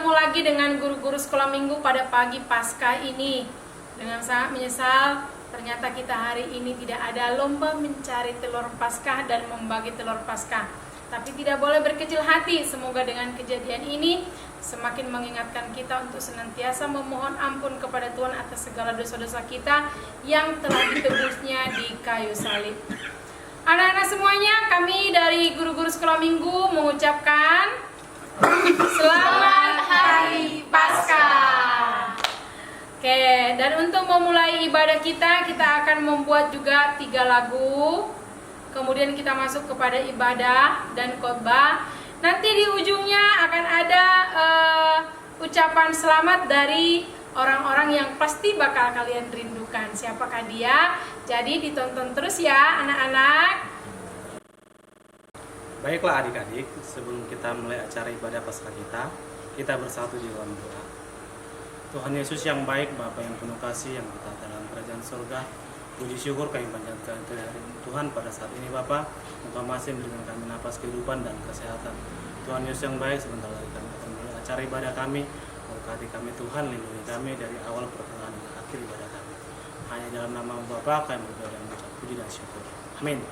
bertemu lagi dengan guru-guru sekolah minggu pada pagi Paskah ini. Dengan sangat menyesal, ternyata kita hari ini tidak ada lomba mencari telur Paskah dan membagi telur Paskah. Tapi tidak boleh berkecil hati, semoga dengan kejadian ini semakin mengingatkan kita untuk senantiasa memohon ampun kepada Tuhan atas segala dosa-dosa kita yang telah ditebusnya di kayu salib. Anak-anak semuanya, kami dari guru-guru sekolah minggu mengucapkan Selamat Hari Paskah. Oke, dan untuk memulai ibadah kita akan membuat juga 3 lagu. Kemudian kita masuk kepada ibadah dan khotbah. Nanti di ujungnya akan ada ucapan selamat dari orang-orang yang pasti bakal kalian rindukan. Siapakah dia? Jadi ditonton terus ya anak-anak. Baiklah adik-adik, sebelum kita mulai acara ibadah Paskah kita bersatu di dalam doa. Tuhan Yesus yang baik, Bapa yang penuh kasih, yang kita dalam kerajaan surga, puji syukur kami panjatkan kehadiran Tuhan pada saat ini Bapa. Engkau masih memberikan kami napas kehidupan dan kesehatan. Tuhan Yesus yang baik, sebentar lagi kami akan mulai acara ibadah kami. Berkati kami Tuhan, lindungi kami dari awal pertengahan dan akhir ibadah kami. Hanya dalam nama Bapa kami berdoa dan mengucap puji dan syukur. Amin.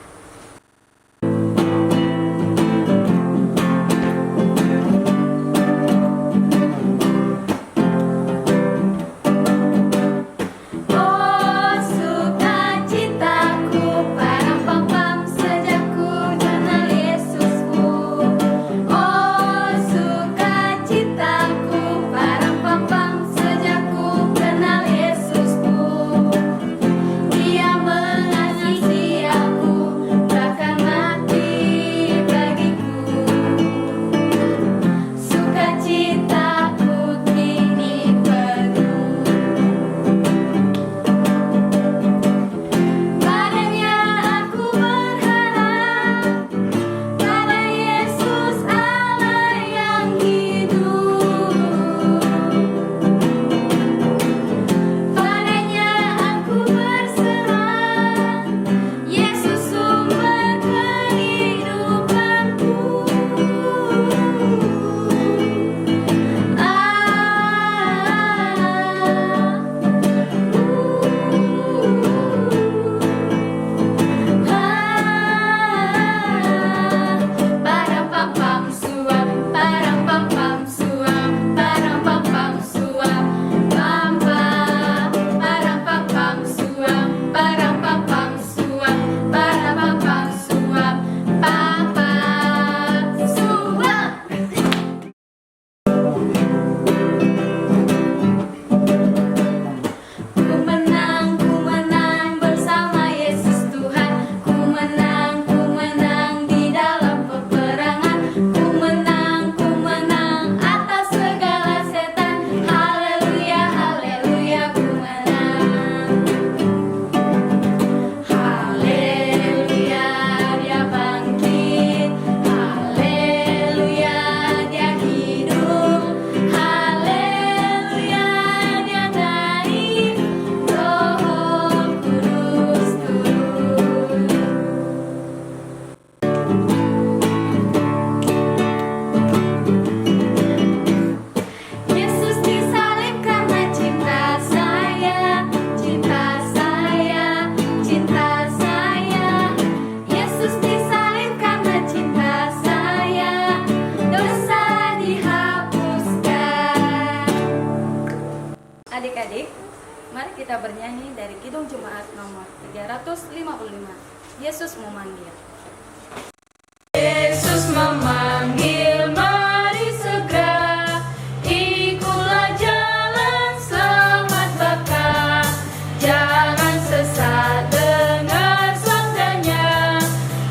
Adik-adik, mari kita bernyanyi dari Kidung Jemaat nomor 355. Yesus memanggil. Yesus memanggil, mari segera ikutlah jalan selamat baka. Jangan sesat dengar sabdanya,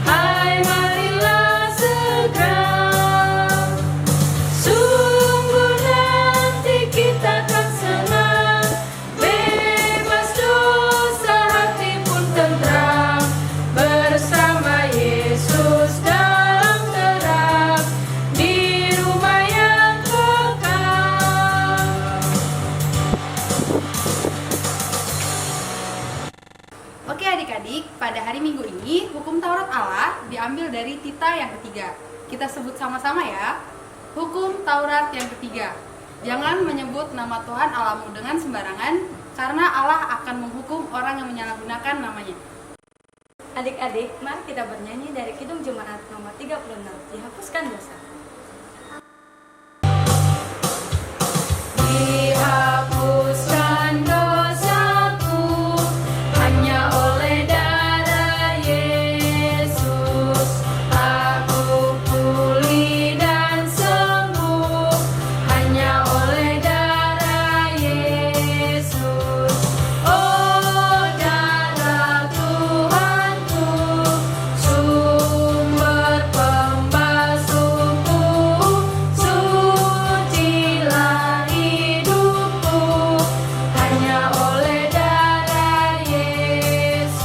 hai marilah segera. Sungguh nanti kita akan senang, bebas dosa hati pun tentram, bersama Yesus dalam terang, di rumah yang kekal. Oke adik-adik, pada hari Minggu ini hukum Taurat Allah diambil dari Tita yang ketiga. Kita sebut sama-sama ya. Hukum Taurat yang ketiga. Jangan menyebut nama Tuhan Allahmu dengan sembarangan, karena Allah akan menghukum orang yang menyalahgunakan namanya. Adik-adik, mari kita bernyanyi dari Kidung Jemaat nomor 36, Dihapuskan Dosa. Dihapuskan dosaku hanya oleh darah Yesus. Aku pulih dan sembuh hanya oleh darah Yesus. Oh, darah Tuhanku, sumber pembasuhku, sucilah hidupku hanya oleh darah Yesus.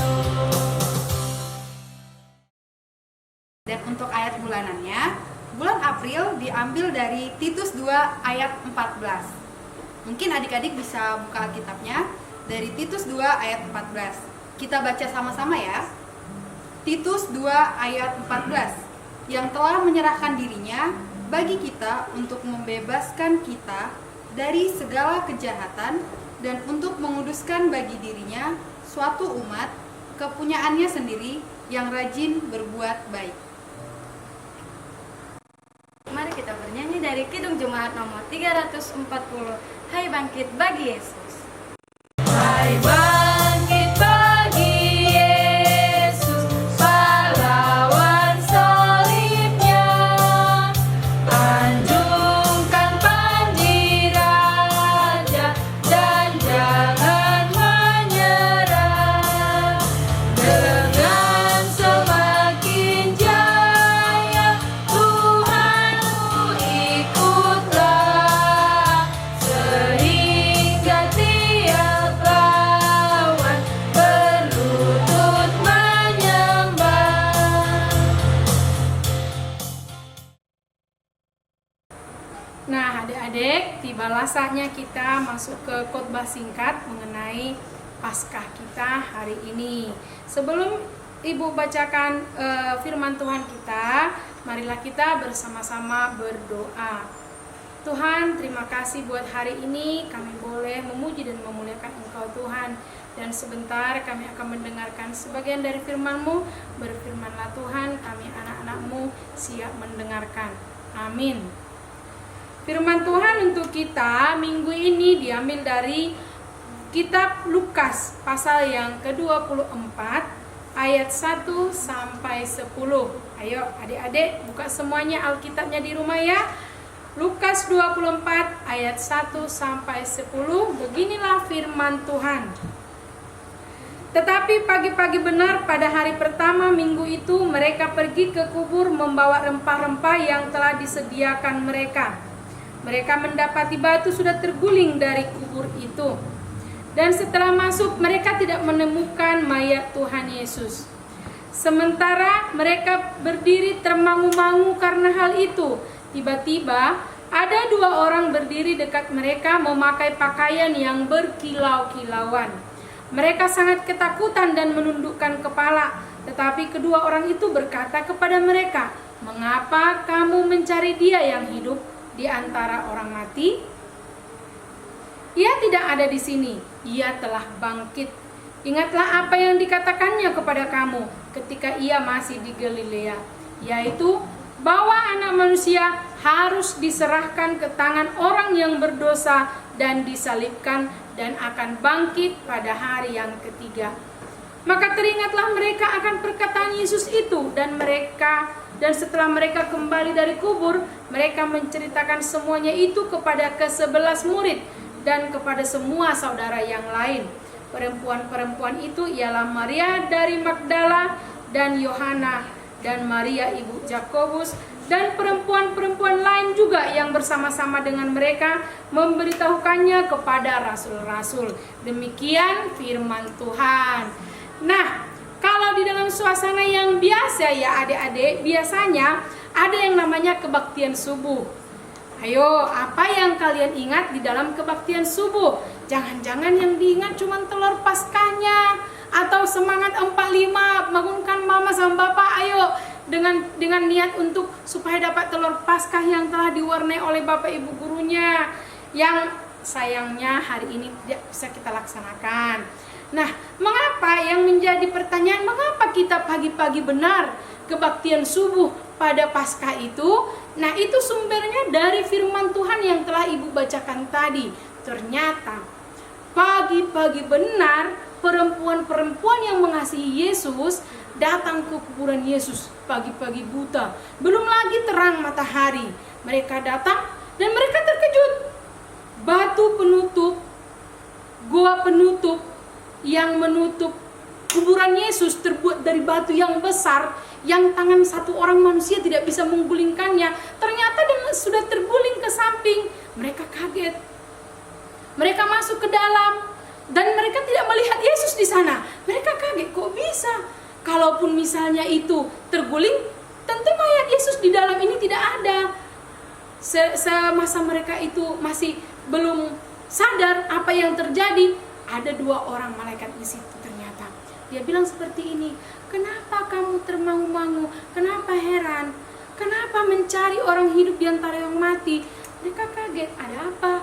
Dan untuk ayat bulanannya, bulan April diambil dari Titus 2 ayat 14. Mungkin adik-adik bisa buka Alkitabnya dari Titus 2 ayat 14. Kita baca sama-sama ya. Titus 2 ayat 14. Yang telah menyerahkan dirinya bagi kita untuk membebaskan kita dari segala kejahatan dan untuk menguduskan bagi dirinya suatu umat kepunyaannya sendiri yang rajin berbuat baik. Mari kita bernyanyi dari Kidung Jemaat nomor 340, Hai Bangkit Bagi Yesus. Hai bangkit bagi Yesus, pahlawan salibnya. Anjungkan panji raja dan jangan menyerah. Dengan semakin jaya Tuhanmu ikutlah, sehingga tiap lawan berlutut menyembah. Nah, adik-adik, tibalah saatnya kita masuk ke khotbah singkat mengenai Paskah kita hari ini. Sebelum Ibu bacakan firman Tuhan kita, marilah kita bersama-sama berdoa. Tuhan, terima kasih buat hari ini kami boleh memuji dan memuliakan Engkau Tuhan. Dan sebentar kami akan mendengarkan sebagian dari firman-Mu. Berfirmanlah Tuhan, kami anak-anak-Mu siap mendengarkan. Amin. Firman Tuhan untuk kita minggu ini diambil dari kitab Lukas pasal yang ke-24 ayat 1 sampai 10. Ayo adik-adik buka semuanya Alkitabnya di rumah ya. Lukas 24 ayat 1 sampai 10. Beginilah firman Tuhan. Tetapi pagi-pagi benar pada hari pertama minggu itu mereka pergi ke kubur membawa rempah-rempah yang telah disediakan mereka. Mereka mendapati batu sudah terguling dari kubur itu. Dan setelah masuk mereka tidak menemukan mayat Tuhan Yesus. Sementara mereka berdiri termangu-mangu karena hal itu, tiba-tiba ada dua orang berdiri dekat mereka memakai pakaian yang berkilau-kilauan. Mereka sangat ketakutan dan menundukkan kepala. Tetapi kedua orang itu berkata kepada mereka, "Mengapa kamu mencari Dia yang hidup di antara orang mati? Ia tidak ada di sini, Ia telah bangkit. Ingatlah apa yang dikatakannya kepada kamu ketika Ia masih di Galilea, yaitu bahwa Anak Manusia harus diserahkan ke tangan orang yang berdosa dan disalibkan dan akan bangkit pada hari yang ketiga." Maka teringatlah mereka akan perkataan Yesus itu dan setelah mereka kembali dari kubur, mereka menceritakan semuanya itu kepada ke-11 murid dan kepada semua saudara yang lain. Perempuan-perempuan itu ialah Maria dari Magdala dan Yohana dan Maria ibu Yakobus dan perempuan-perempuan lain juga yang bersama-sama dengan mereka memberitahukannya kepada rasul-rasul. Demikian firman Tuhan. Nah, kalau di dalam suasana yang biasa ya adik-adik, biasanya ada yang namanya kebaktian subuh. Ayo, apa yang kalian ingat di dalam kebaktian subuh? Jangan-jangan yang diingat cuma telur paskahnya atau semangat 45 bangunkan mama sama bapak, ayo dengan niat untuk supaya dapat telur paskah yang telah diwarnai oleh bapak ibu gurunya. yang sayangnya hari ini tidak bisa kita laksanakan. Nah, mengapa yang menjadi pertanyaan, mengapa kita pagi-pagi benar kebaktian subuh pada Paskah itu? Nah, itu sumbernya dari firman Tuhan yang telah Ibu bacakan tadi. Ternyata pagi-pagi benar perempuan-perempuan yang mengasihi Yesus datang ke kuburan Yesus pagi-pagi buta. Belum lagi terang matahari. Mereka datang dan mereka terkejut. Batu penutup, goa penutup yang menutup kuburan Yesus terbuat dari batu yang besar, yang tangan satu orang manusia tidak bisa menggulingkannya. Ternyata dia sudah terguling ke samping. Mereka kaget. Mereka masuk ke dalam dan mereka tidak melihat Yesus di sana. Mereka kaget, kok bisa? Kalaupun misalnya itu terguling, tentu mayat Yesus di dalam ini tidak ada. Semasa mereka itu masih belum sadar apa yang terjadi, ada 2 orang malaikat di situ ternyata. Dia bilang seperti ini, kenapa kamu termangu-mangu? Kenapa heran? Kenapa mencari orang hidup di antara yang mati? Mereka kaget, ada apa?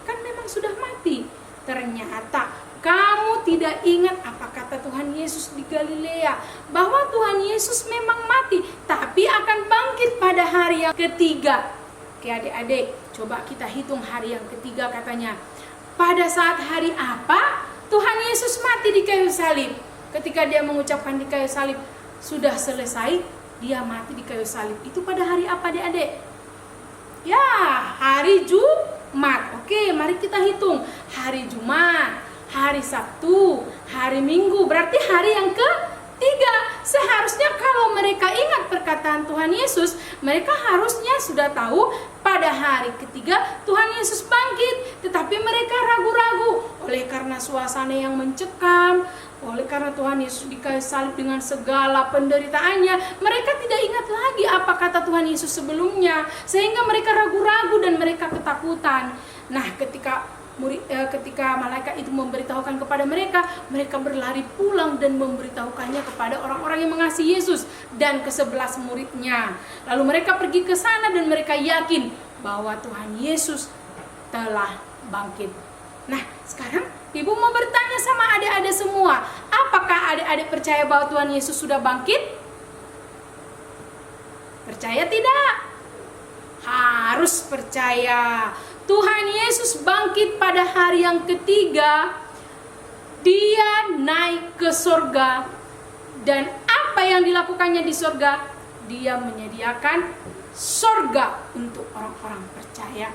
Kan memang sudah mati. Ternyata kamu tidak ingat apa kata Tuhan Yesus di Galilea, bahwa Tuhan Yesus memang mati, tapi akan bangkit pada hari yang ketiga. Oke adik-adik, coba kita hitung hari yang ketiga katanya. Pada saat hari apa Tuhan Yesus mati di kayu salib? Ketika dia mengucapkan di kayu salib, sudah selesai, dia mati di kayu salib. Itu pada hari apa adik-adik? Ya, hari Jumat. Oke, mari kita hitung. Hari Jumat, hari Sabtu, hari Minggu, berarti hari yang ketiga. Seharusnya kalau mereka ingat perkataan Tuhan Yesus, mereka harusnya sudah tahu pada hari ketiga Tuhan Yesus bangkit. Tetapi mereka ragu-ragu oleh karena suasana yang mencekam, oleh karena Tuhan Yesus di kayu salib dengan segala penderitaannya. Mereka tidak ingat lagi apa kata Tuhan Yesus sebelumnya, sehingga mereka ragu-ragu dan mereka ketakutan. Nah, ketika malaikat itu memberitahukan kepada mereka, mereka berlari pulang dan memberitahukannya kepada orang-orang yang mengasihi Yesus dan ke-11 muridnya. Lalu mereka pergi ke sana dan mereka yakin bahwa Tuhan Yesus telah bangkit. Nah, sekarang Ibu mau bertanya sama adik-adik semua, apakah adik-adik percaya bahwa Tuhan Yesus sudah bangkit? Percaya tidak? Harus percaya. Tuhan Yesus bangkit pada hari yang ketiga. Dia naik ke surga. Dan apa yang dilakukannya di surga? Dia menyediakan surga untuk orang-orang percaya.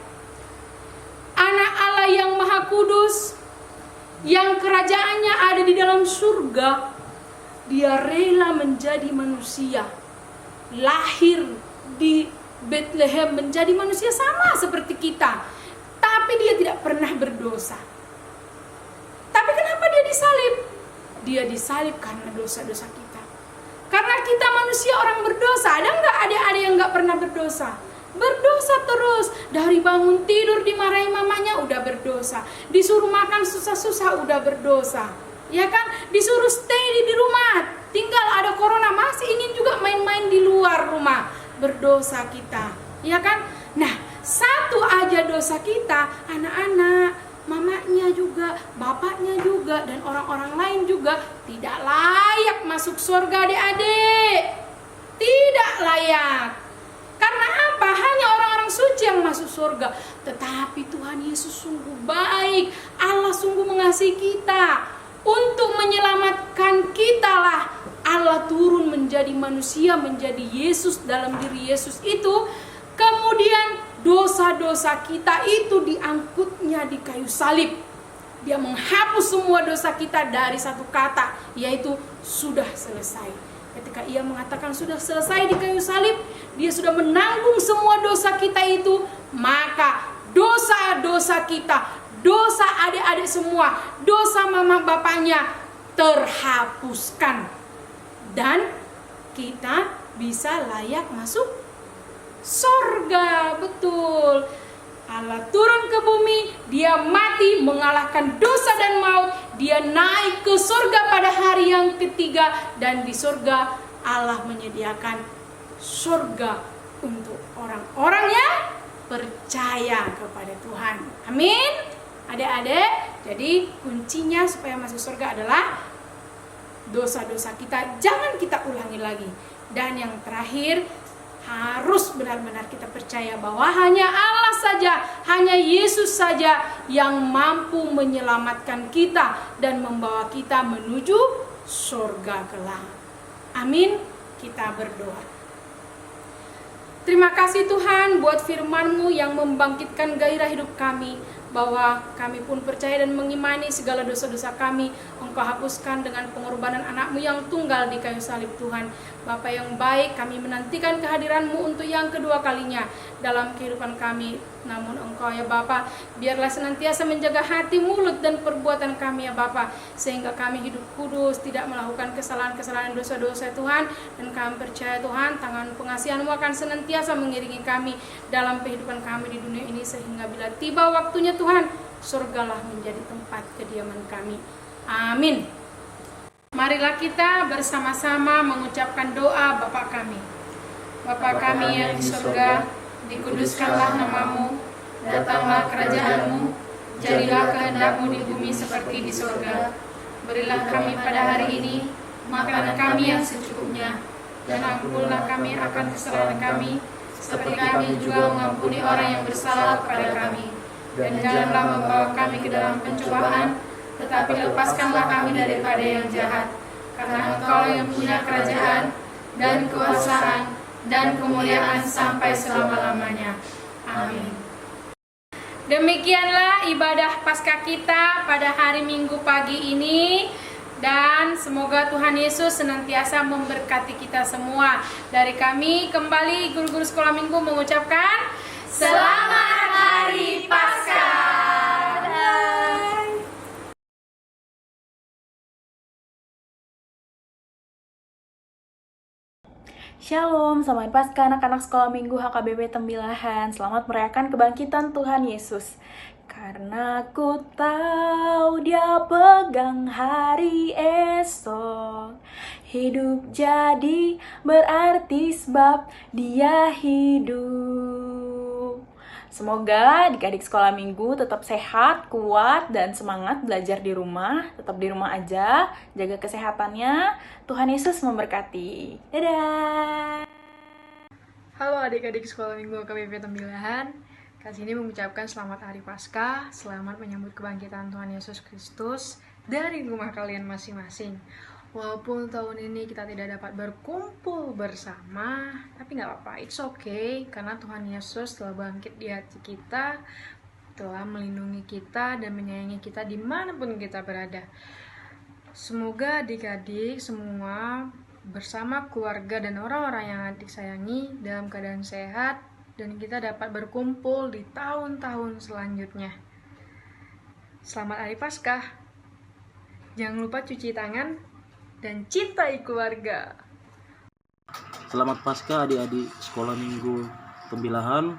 Anak Allah yang Maha Kudus, yang kerajaannya ada di dalam surga, dia rela menjadi manusia, lahir di Bethlehem menjadi manusia sama seperti kita. Tapi dia tidak pernah berdosa. Tapi kenapa dia disalib? Dia disalib karena dosa-dosa kita. Karena kita manusia orang berdosa. Ada nggak adik-adik yang nggak pernah berdosa? Berdosa terus. Dari bangun tidur dimarahi mamanya udah berdosa. Disuruh makan susah-susah udah berdosa. Ya kan? Disuruh stay di rumah. Tinggal ada corona masih ingin juga main-main di luar rumah. Berdosa kita. Ya kan? Nah, satu aja dosa kita, anak-anak, mamanya juga, bapaknya juga, dan orang-orang lain juga tidak layak masuk surga adik-adik. Tidak layak. Karena apa? Hanya orang-orang suci yang masuk surga. Tetapi Tuhan Yesus sungguh baik. Allah sungguh mengasihi kita. Untuk menyelamatkan kita lah Allah turun menjadi manusia, menjadi Yesus. Dalam diri Yesus itu, kemudian dosa-dosa kita itu diangkutnya di kayu salib. Dia menghapus semua dosa kita dari satu kata, yaitu sudah selesai. Ketika ia mengatakan sudah selesai di kayu salib, dia sudah menanggung semua dosa kita itu. Maka dosa-dosa kita, dosa adik-adik semua, dosa mama bapaknya terhapuskan. Dan kita bisa layak masuk surga. Betul. Allah turun ke bumi, dia mati mengalahkan dosa dan maut, dia naik ke surga pada hari yang ketiga, dan di surga Allah menyediakan surga untuk orang-orang yang percaya kepada Tuhan. Amin. Adik-adik, jadi kuncinya supaya masuk surga adalah dosa-dosa kita jangan kita ulangi lagi. Dan yang terakhir, harus benar-benar kita percaya bahwa hanya Allah saja, hanya Yesus saja yang mampu menyelamatkan kita dan membawa kita menuju surga kelak. Amin. Kita berdoa. Terima kasih Tuhan buat firman-Mu yang membangkitkan gairah hidup kami, bahwa kami pun percaya dan mengimani segala dosa-dosa kami Engkau hapuskan dengan pengorbanan anak-Mu yang tunggal di kayu salib Tuhan. Bapa yang baik, kami menantikan kehadiran-Mu untuk yang kedua kalinya dalam kehidupan kami. Namun Engkau ya Bapa, biarlah senantiasa menjaga hati, mulut, dan perbuatan kami ya Bapa, sehingga kami hidup kudus, tidak melakukan kesalahan-kesalahan dosa-dosa Tuhan. Dan kami percaya Tuhan, tangan pengasihan-Mu akan senantiasa mengiringi kami dalam kehidupan kami di dunia ini, sehingga bila tiba waktunya Tuhan, surgalah menjadi tempat kediaman kami. Amin. Marilah kita bersama-sama mengucapkan doa Bapa kami. Bapa kami yang di surga, dikuduskanlah nama-Mu, datanglah kerajaan-Mu, jadilah kehendak-Mu di bumi seperti di surga. Berilah kami pada hari ini makanan kami yang secukupnya, dan ampunlah kami akan kesalahan kami, seperti kami juga mengampuni orang yang bersalah kepada kami. Dan janganlah membawa kami ke dalam pencobaan, tetapi lepaskanlah kami daripada yang jahat. Karena Engkau yang punya kerajaan dan kekuasaan dan kemuliaan sampai selama-lamanya. Amin. Demikianlah ibadah Paskah kita pada hari Minggu pagi ini. Dan semoga Tuhan Yesus senantiasa memberkati kita semua. Dari kami kembali guru-guru sekolah minggu mengucapkan Selamat Hari Paskah. Bye. Shalom, selamat Paskah anak-anak sekolah minggu HKBP Tembilahan. Selamat merayakan kebangkitan Tuhan Yesus. Karena ku tahu Dia pegang hari esok, hidup jadi berarti sebab Dia hidup. Semoga adik-adik sekolah minggu tetap sehat, kuat, dan semangat belajar di rumah. Tetap di rumah aja, jaga kesehatannya. Tuhan Yesus memberkati. Dadah! Halo adik-adik sekolah minggu KBP Tembilahan. Kali ini mengucapkan selamat Hari Paskah, selamat menyambut kebangkitan Tuhan Yesus Kristus dari rumah kalian masing-masing. Walaupun tahun ini kita tidak dapat berkumpul bersama, tapi nggak apa-apa, it's okay, karena Tuhan Yesus telah bangkit di hati kita, telah melindungi kita dan menyayangi kita dimanapun kita berada. Semoga adik-adik semua bersama keluarga dan orang-orang yang adik sayangi dalam keadaan sehat, dan kita dapat berkumpul di tahun-tahun selanjutnya. Selamat Hari Paskah. Jangan lupa cuci tangan dan cintai keluarga. Selamat Paskah adik-adik sekolah minggu Tembilahan.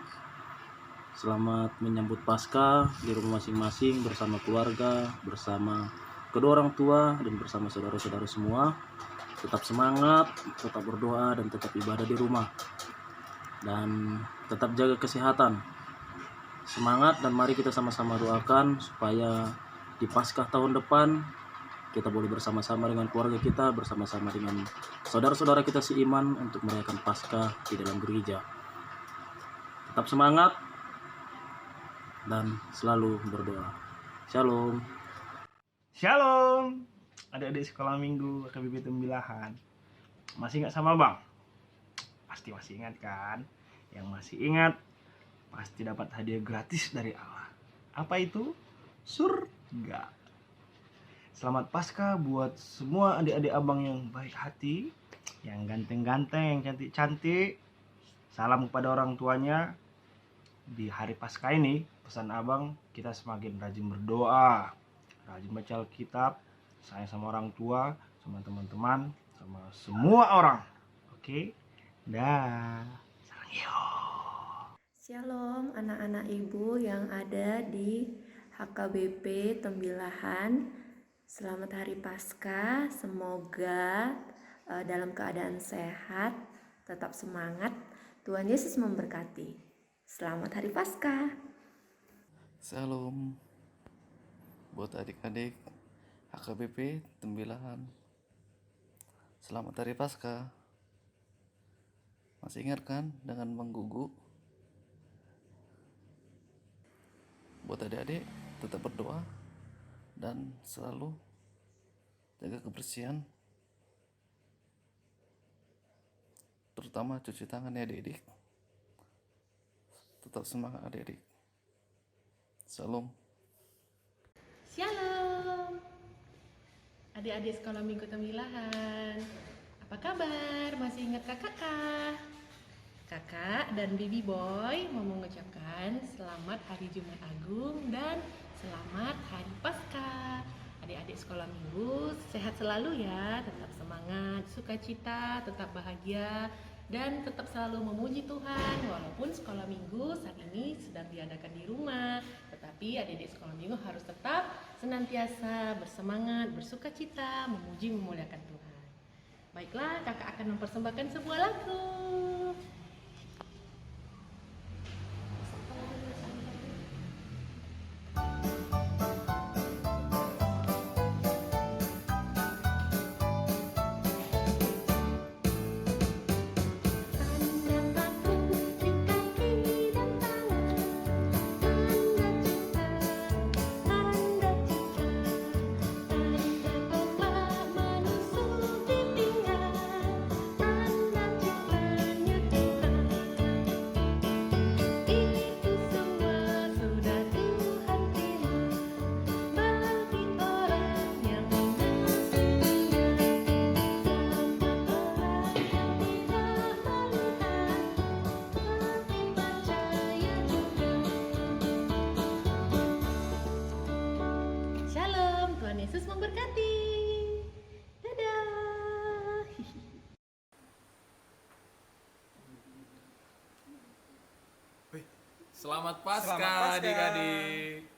Selamat menyambut Paskah di rumah masing-masing bersama keluarga, bersama kedua orang tua, dan bersama saudara-saudara semua. Tetap semangat, tetap berdoa, dan tetap ibadah di rumah. Dan tetap jaga kesehatan. Semangat, dan mari kita sama-sama doakan supaya di Paskah tahun depan kita boleh bersama-sama dengan keluarga kita, bersama-sama dengan saudara-saudara kita seiman untuk merayakan Paskah di dalam gereja. Tetap semangat dan selalu berdoa. Shalom. Shalom, adik-adik sekolah minggu KBP Tembilahan. Masih ingat sama Bang? Pasti masih ingat kan? Yang masih ingat pasti dapat hadiah gratis dari Allah. Apa itu? Surga. Selamat Paskah buat semua adik-adik abang yang baik hati, yang ganteng-ganteng, yang cantik-cantik. Salam kepada orang tuanya. Di hari Paskah ini, pesan abang, kita semakin rajin berdoa, rajin baca Alkitab, sayang sama orang tua, sama teman-teman, sama semua orang. Oke? Dah. Sarangyo. Shalom anak-anak ibu yang ada di HKBP Tembilahan. Selamat Hari Paskah, semoga dalam keadaan sehat, tetap semangat, Tuhan Yesus memberkati. Selamat Hari Paskah. Salam buat adik-adik HKBP Tembilahan. Selamat Hari Paskah. Masih ingat kan dengan Bang Gugu? Buat adik-adik tetap berdoa dan selalu jaga kebersihan, terutama cuci tangan ya adik-adik. Tetap semangat adik-adik. Salam. Shalom, adik-adik sekolah minggu Tembilahan. Apa kabar? Masih ingat kakak kah? Kakak dan Bibi Boy mau mengucapkan selamat Hari Jumat Agung dan selamat Hari Paskah. Adik-adik sekolah minggu sehat selalu ya, tetap semangat, sukacita, tetap bahagia, dan tetap selalu memuji Tuhan. Walaupun sekolah minggu saat ini sedang diadakan di rumah, tetapi adik-adik sekolah minggu harus tetap senantiasa bersemangat, bersukacita, memuji, memuliakan Tuhan. Baiklah, kakak akan mempersembahkan sebuah lagu. Shalom, Tuhan Yesus memberkati. Dadah. Selamat Paskah adik-adik.